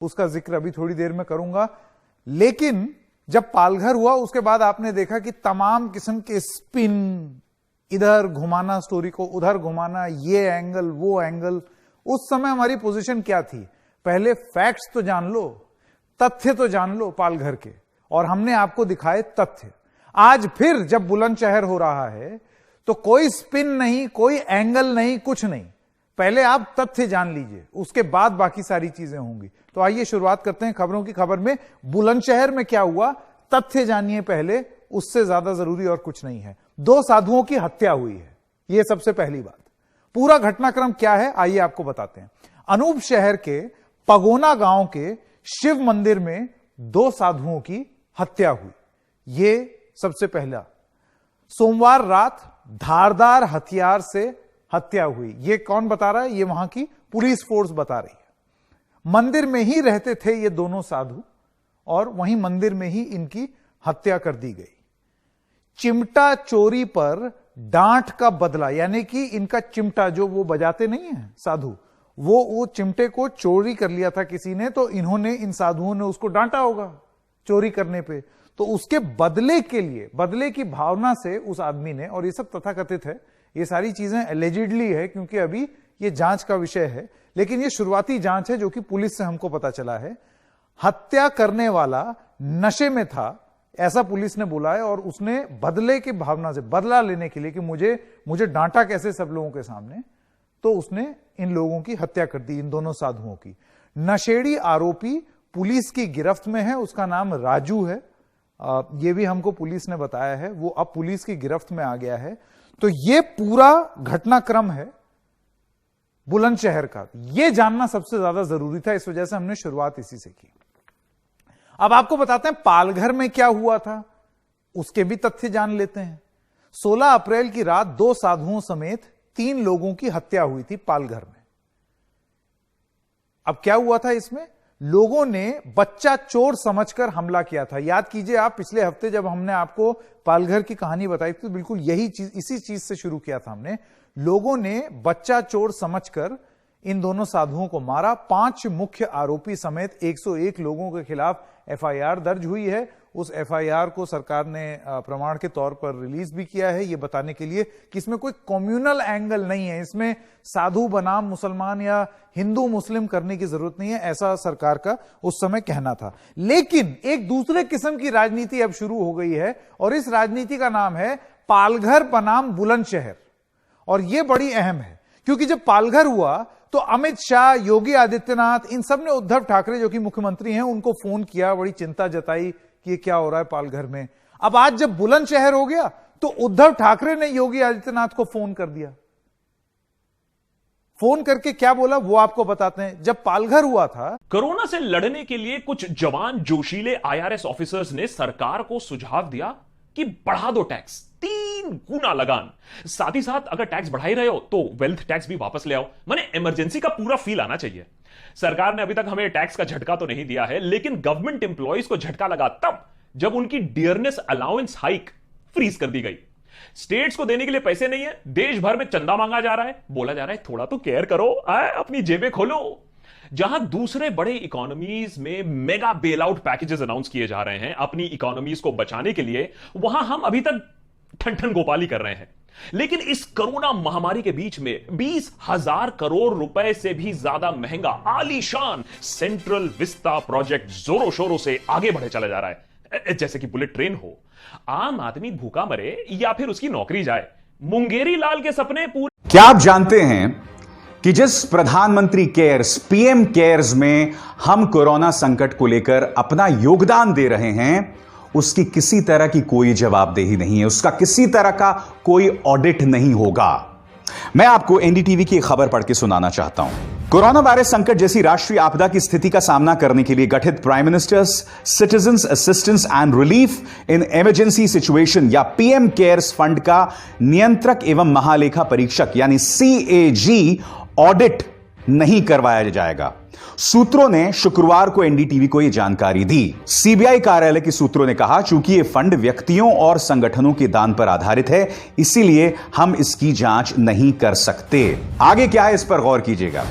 उसका जिक्र अभी थोड़ी देर में करूंगा। लेकिन जब पालघर हुआ उसके बाद आपने देखा कि तमाम किस्म के स्पिन, इधर घुमाना स्टोरी को, उधर घुमाना, ये एंगल वो एंगल। उस समय हमारी पोजीशन क्या थी? पहले फैक्ट्स तो जान लो, तथ्य तो जान लो पालघर के, और हमने आपको दिखाए तथ्य। आज फिर जब बुलंदशहर हो रहा है तो कोई स्पिन नहीं, कोई एंगल नहीं, कुछ नहीं। पहले आप तथ्य जान लीजिए, उसके बाद बाकी सारी चीजें होंगी। तो आइए शुरुआत करते हैं खबरों की खबर में। बुलंदशहर में क्या हुआ, तथ्य जानिए पहले, उससे ज्यादा जरूरी और कुछ नहीं है। 2 साधुओं की हत्या हुई है, यह सबसे पहली बात। पूरा घटनाक्रम क्या है आइए आपको बताते हैं। अनूप शहर के पगोना गांव के शिव मंदिर में 2 साधुओं की हत्या हुई, यह सबसे पहला। सोमवार रात धारदार हथियार से हत्या हुई, यह कौन बता रहा है? यह वहां की पुलिस फोर्स बता रही है। मंदिर में ही रहते थे ये दोनों साधु और वहीं मंदिर में ही इनकी हत्या कर दी गई। चिमटा चोरी पर डांट का बदला, यानी कि इनका चिमटा जो वो बजाते नहीं है साधु, वो चिमटे को चोरी कर लिया था किसी ने, तो इन्होंने, इन साधुओं ने उसको डांटा होगा चोरी करने पे, तो उसके बदले के लिए, बदले की भावना से उस आदमी ने, और ये सब तथाकथित है, ये सारी चीजें एलिजिडली है क्योंकि अभी ये जांच का विषय है, लेकिन ये शुरुआती जांच है जो कि पुलिस से हमको पता चला है। हत्या करने वाला नशे में था ऐसा पुलिस ने बोला है, और उसने बदले की भावना से, बदला लेने के लिए कि मुझे डांटा कैसे सब लोगों के सामने, तो उसने इन लोगों की हत्या कर दी, इन दोनों साधुओं की। नशेड़ी आरोपी पुलिस की गिरफ्त में है, उसका नाम राजू है, ये भी हमको पुलिस ने बताया है, वो अब पुलिस की गिरफ्त में आ गया है। तो ये पूरा घटनाक्रम है बुलंदशहर का, ये जानना सबसे ज्यादा जरूरी था, इस वजह से हमने शुरुआत इसी से की। अब आपको बताते हैं पालघर में क्या हुआ था, उसके भी तथ्य जान लेते हैं। 16 अप्रैल की रात 2 साधुओं समेत 3 लोगों की हत्या हुई थी पालघर में। अब क्या हुआ था इसमें? लोगों ने बच्चा चोर समझकर हमला किया था। याद कीजिए आप, पिछले हफ्ते जब हमने आपको पालघर की कहानी बताई थी तो बिल्कुल यही चीज, इसी चीज से शुरू किया था हमने। लोगों ने बच्चा चोर समझकर इन दोनों साधुओं को मारा। 5 मुख्य आरोपी समेत 101 लोगों के खिलाफ एफआईआर दर्ज हुई है। उस एफआईआर को सरकार ने प्रमाण के तौर पर रिलीज भी किया है, यह बताने के लिए कि इसमें कोई कम्युनल एंगल नहीं है, इसमें साधु बनाम मुसलमान या हिंदू मुस्लिम करने की जरूरत नहीं है, ऐसा सरकार का उस समय कहना था। लेकिन एक दूसरे किस्म की राजनीति अब शुरू हो गई है, और इस राजनीति का नाम है पालघर बनाम बुलंदशहर। और यह बड़ी अहम है क्योंकि जब पालघर हुआ तो अमित शाह, योगी आदित्यनाथ, इन सब ने उद्धव ठाकरे जो कि मुख्यमंत्री हैं उनको फोन किया, बड़ी चिंता जताई कि ये क्या हो रहा है पालघर में। अब आज जब बुलंदशहर हो गया तो उद्धव ठाकरे ने योगी आदित्यनाथ को फोन कर दिया। फोन करके क्या बोला वो आपको बताते हैं। जब पालघर हुआ था, कोरोना से लड़ने के लिए कुछ जवान जोशीले आईआरएस ऑफिसर्स ने सरकार को सुझाव दिया कि बढ़ा दो टैक्स, 3 गुना लगान। साथ ही साथ अगर टैक्स बढ़ा ही रहे हो तो वेल्थ टैक्स भी वापस ले आओ, माने इमरजेंसी का पूरा फील आना चाहिए। सरकार ने अभी तक हमें टैक्स का झटका तो नहीं दिया है, लेकिन गवर्नमेंट एम्प्लॉइज को झटका लगा तब जब उनकी डियरनेस अलाउंस हाइक फ्रीज कर दी गई। स्टेट्स को देने के लिए पैसे नहीं है, देश भर में चंदा मांगा जा रहा है, बोला जा रहा है थोड़ा तो केयर करो, अपनी जेबें खोलो। जहां दूसरे बड़े इकोनॉमीज में mega bail out packages announce किए जा रहे हैं अपनी इकोनॉमीज को बचाने के लिए, वहां हम अभी तक ठन गोपाली कर रहे हैं। लेकिन इस कोरोना महामारी के बीच में 20,000 करोड़ रुपए से भी ज्यादा महंगा आलीशान सेंट्रल विस्ता प्रोजेक्ट जोरों शोरों से आगे बढ़े चला जा रहा है, जैसे कि बुलेट ट्रेन हो। आम आदमी भूखा मरे या फिर उसकी नौकरी जाए, मुंगेरी लाल के सपने पूरे। क्या आप जानते हैं कि जिस प्रधानमंत्री केयर्स, पीएम केयर्स में हम कोरोना संकट को लेकर अपना योगदान दे रहे हैं, उसकी किसी तरह की कोई जवाबदेही नहीं है, उसका किसी तरह का कोई ऑडिट नहीं होगा। मैं आपको एनडीटीवी की एक खबर पढ़ के सुनाना चाहता हूं। कोरोना वायरस संकट जैसी राष्ट्रीय आपदा की स्थिति का सामना करने के लिए गठित prime ministers citizens assistance and relief in emergency situation या पीएम केयर्स फंड का नियंत्रक एवं महालेखा परीक्षक यानी सीएजी ऑडिट नहीं करवाया जाएगा। सूत्रों ने शुक्रवार को एनडीटीवी को यह जानकारी दी। सीबीआई कार्यालय के सूत्रों ने कहा, चूंकि यह फंड व्यक्तियों और संगठनों के दान पर आधारित है, इसीलिए हम इसकी जांच नहीं कर सकते। आगे क्या है इस पर गौर कीजिएगा।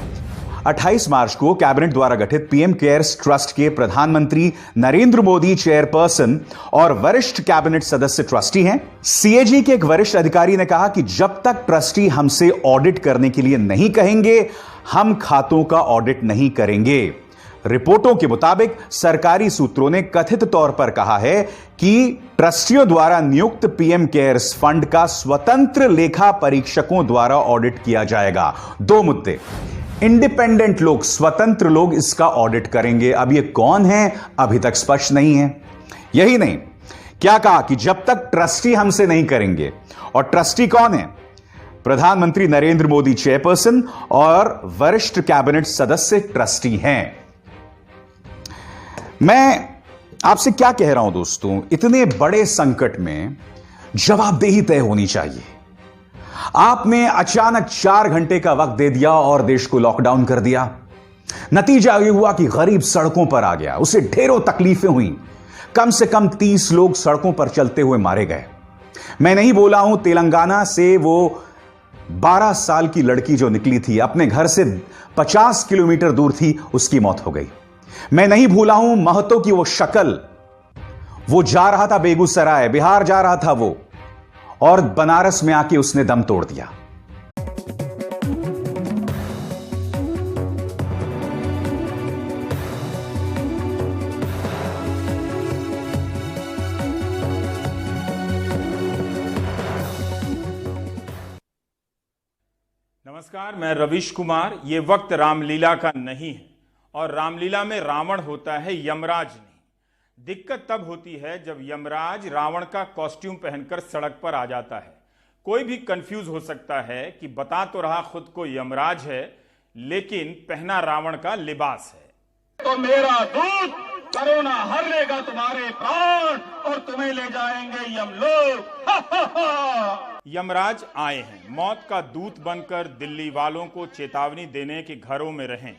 28 मार्च को कैबिनेट द्वारा गठित पीएम केयर्स ट्रस्ट के प्रधानमंत्री नरेंद्र मोदी चेयरपर्सन और वरिष्ठ कैबिनेट सदस्य ट्रस्टी हैं। सीएजी के एक वरिष्ठ अधिकारी ने कहा कि जब तक ट्रस्टी हमसे ऑडिट करने के लिए नहीं कहेंगे, हम खातों का ऑडिट नहीं करेंगे। रिपोर्टों के मुताबिक सरकारी सूत्रों ने कथित तौर पर कहा है कि ट्रस्टियों द्वारा नियुक्त पीएम केयर्स फंड का स्वतंत्र लेखा परीक्षकों द्वारा ऑडिट किया जाएगा। दो मुद्दे, इंडिपेंडेंट लोग, स्वतंत्र लोग इसका ऑडिट करेंगे। अब ये कौन है अभी तक स्पष्ट नहीं है। यही नहीं, क्या कहा कि जब तक ट्रस्टी हमसे नहीं करेंगे, और ट्रस्टी कौन है? प्रधानमंत्री नरेंद्र मोदी चेयरपर्सन और वरिष्ठ कैबिनेट सदस्य ट्रस्टी हैं। मैं आपसे क्या कह रहा हूं दोस्तों, इतने बड़े संकट में जवाबदेही तय होनी चाहिए। आपने अचानक 4 घंटे का वक्त दे दिया और देश को लॉकडाउन कर दिया। नतीजा यह हुआ कि गरीब सड़कों पर आ गया, उसे ढेरों तकलीफें हुई। कम से कम 30 लोग सड़कों पर चलते हुए मारे गए। मैं नहीं बोला हूं तेलंगाना से वो 12 साल की लड़की जो निकली थी, अपने घर से 50 किलोमीटर दूर थी, उसकी मौत हो गई। मैं नहीं भूला हूं महतो की वो शक्ल, वो जा रहा था बेगूसराय, बिहार जा रहा था वो, और बनारस में आके उसने दम तोड़ दिया। नमस्कार, मैं रविश कुमार। ये वक्त रामलीला का नहीं है और रामलीला में रावण होता है, यमराज नहीं। दिक्कत तब होती है जब यमराज रावण का कॉस्ट्यूम पहनकर सड़क पर आ जाता है। कोई भी कंफ्यूज हो सकता है कि बता तो रहा खुद को यमराज है, लेकिन पहना रावण का लिबास है। तो मेरा दूत कोरोना हर लेगा तुम्हारे प्राण और तुम्हें ले जाएंगे यमलोक। यमराज आए हैं मौत का दूत बनकर दिल्ली वालों को चेतावनी देने कि घरों में रहें।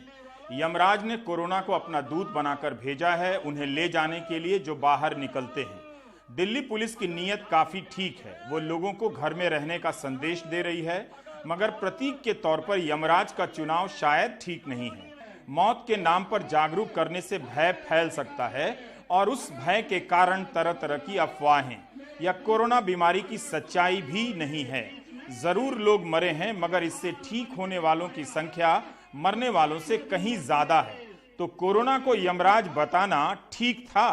यमराज ने कोरोना को अपना दूत बनाकर भेजा है उन्हें ले जाने के लिए जो बाहर निकलते हैं। दिल्ली पुलिस की नीयत काफी ठीक है, वो लोगों को घर में रहने का संदेश दे रही है, मगर प्रतीक के तौर पर यमराज का चुनाव शायद ठीक नहीं है। मौत के नाम पर जागरूक करने से भय फैल सकता है और उस भय के कारण तरह तरह की अफवाहें या कोरोना बीमारी की सच्चाई भी नहीं है। जरूर लोग मरे हैं, मगर इससे ठीक होने वालों की संख्या मरने वालों से कहीं ज्यादा है। तो कोरोना को यमराज बताना ठीक था।